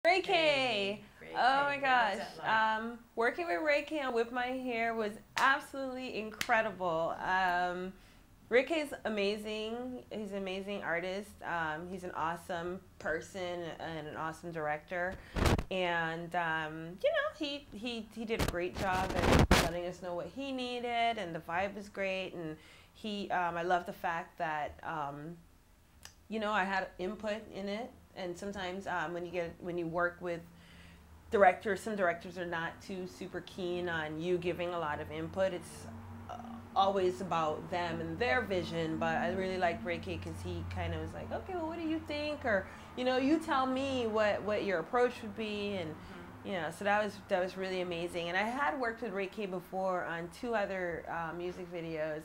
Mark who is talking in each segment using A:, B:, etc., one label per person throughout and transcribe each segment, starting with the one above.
A: Ray K. Oh my gosh. Working with Ray K on Whip My Hair was absolutely incredible. Ray K is amazing. He's an amazing artist. He's an awesome person and an awesome director. And he did a great job at letting us know what he needed, and the vibe is great. And I love the fact that I had input in it. And sometimes when you work with directors, some directors are not too super keen on you giving a lot of input. It's always about them and their vision. But I really like Ray K because he kind of was like, okay, well, what do you think? Or you tell me what your approach would be. And so that was really amazing. And I had worked with Ray K before on 2 other music videos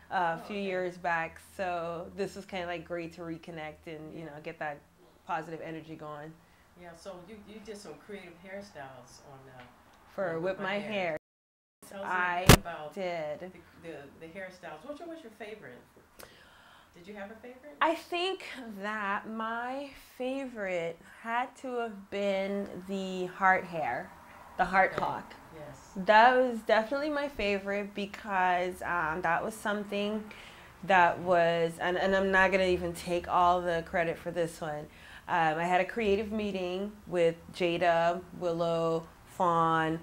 A: a few years back. So this was kind of like great to reconnect and get that positive energy going.
B: Yeah, so you did some creative hairstyles
A: for Whip My Hair.
B: Tell us
A: I
B: about
A: did
B: the hairstyles. Which one was your favorite? Did you have a favorite?
A: I think that my favorite had to have been the heart hair, the heart hawk.
B: Yes.
A: That was definitely my favorite because that was something that was, and I'm not going to even take all the credit for this one. I had a creative meeting with Jada, Willow, Fawn,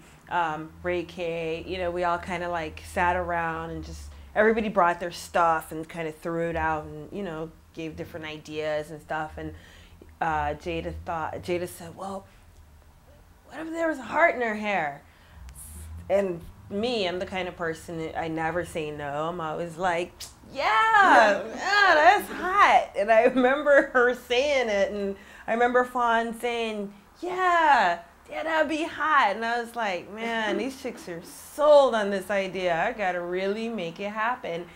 A: Ray K. We all kind of like sat around and just everybody brought their stuff and kind of threw it out and gave different ideas and stuff. And Jada said, well, what if there was a heart in her hair? And me, I'm the kind of person that I never say no. I'm always like, yeah, that's hot. And I remember her saying it, and I remember Fawn saying, yeah, that'd be hot. And I was like, man, these chicks are sold on this idea. I gotta really make it happen.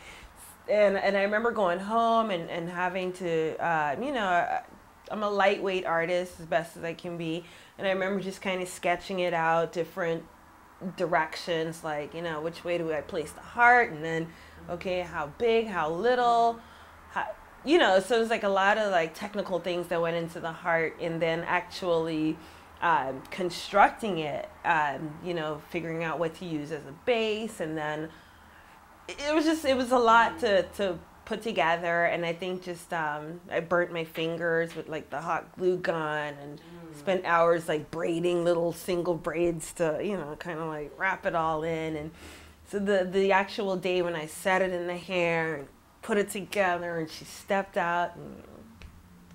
A: And I remember going home and having to, I'm a lightweight artist as best as I can be. And I remember just kind of sketching it out, different directions, like which way do I place the heart, and then okay, how big, how little, so it was like a lot of like technical things that went into the heart, and then actually constructing it, figuring out what to use as a base, and then it was a lot to put together. And I think just I burnt my fingers with like the hot glue gun and spent hours like braiding little single braids to kind of like wrap it all in. And so the actual day when I set it in the hair and put it together and she stepped out and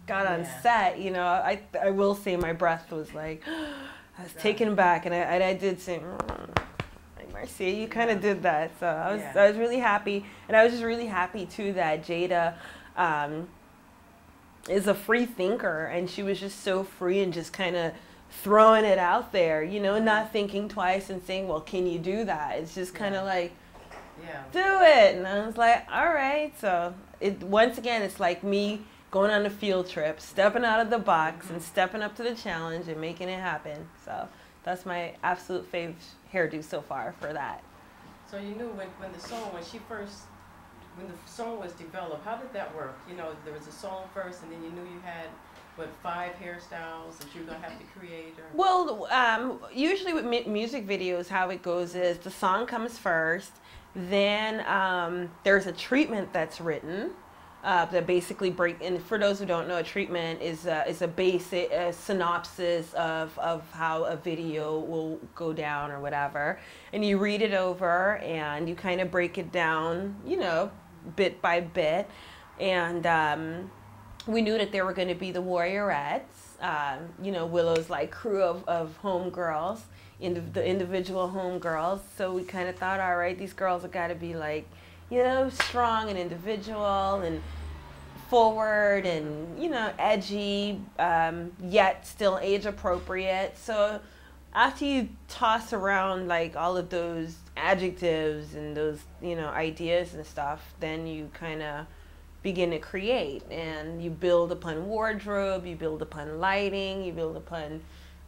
A: got on set, I will say my breath was like, I was taken back, and I did say, like, Marcia, you kind of did that. So I was really happy, and I was just really happy too that Jada is a free thinker, and she was just so free and just kind of throwing it out there, not thinking twice and saying, well, can you do that? It's just kind of like, do it. And I was like, all right. So once again, it's like me going on a field trip, stepping out of the box and stepping up to the challenge and making it happen. So that's my absolute favorite hairdo so far for that.
B: So you knew when the song was developed, how did that work? There was a song first, and then you knew you had 5 hairstyles that you're gonna have to create? Or?
A: Well, usually with music videos, how it goes is the song comes first, then there's a treatment that's written that basically and for those who don't know, a treatment is a basic synopsis of how a video will go down or whatever, and you read it over and you kind of break it down, bit by bit. And we knew that there were going to be the Warriorettes, Willow's like crew of homegirls, the individual homegirls. So we kind of thought, all right, these girls have got to be like, strong and individual and forward and, edgy, yet still age appropriate. So after you toss around like all of those adjectives and those, ideas and stuff, then you kind of begin to create, and you build upon wardrobe, you build upon lighting, you build upon,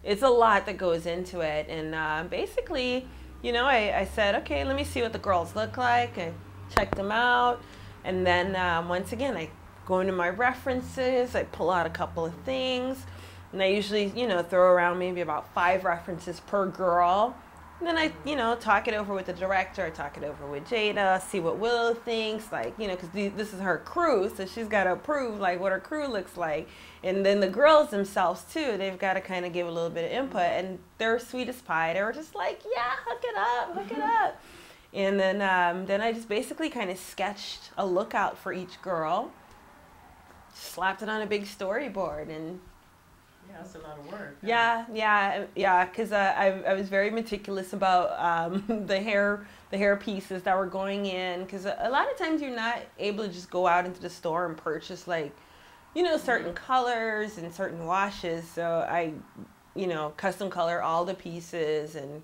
A: it's a lot that goes into it. And basically, I said, okay, let me see what the girls look like. I checked them out, and then once again, I go into my references, I pull out a couple of things, And I usually, you know, throw around maybe about 5 references per girl. And then I, you know, talk it over with the director. I talk it over with Jada, see what Willow thinks, like, you know, because this is her crew, so she's got to approve, like, what her crew looks like. And then the girls themselves, too, they've got to kind of give a little bit of input. And they're sweet as pie. They were just like, yeah, hook it up. And then I just basically kind of sketched a look out for each girl, slapped it on a big storyboard, and
B: yeah, that's a lot of work.
A: Yeah, because I was very meticulous about the hair pieces that were going in, because a lot of times you're not able to just go out into the store and purchase, like, you know, certain colors and certain washes. So I, you know, custom color all the pieces, and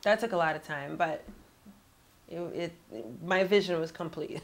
A: that took a lot of time, but my vision was complete.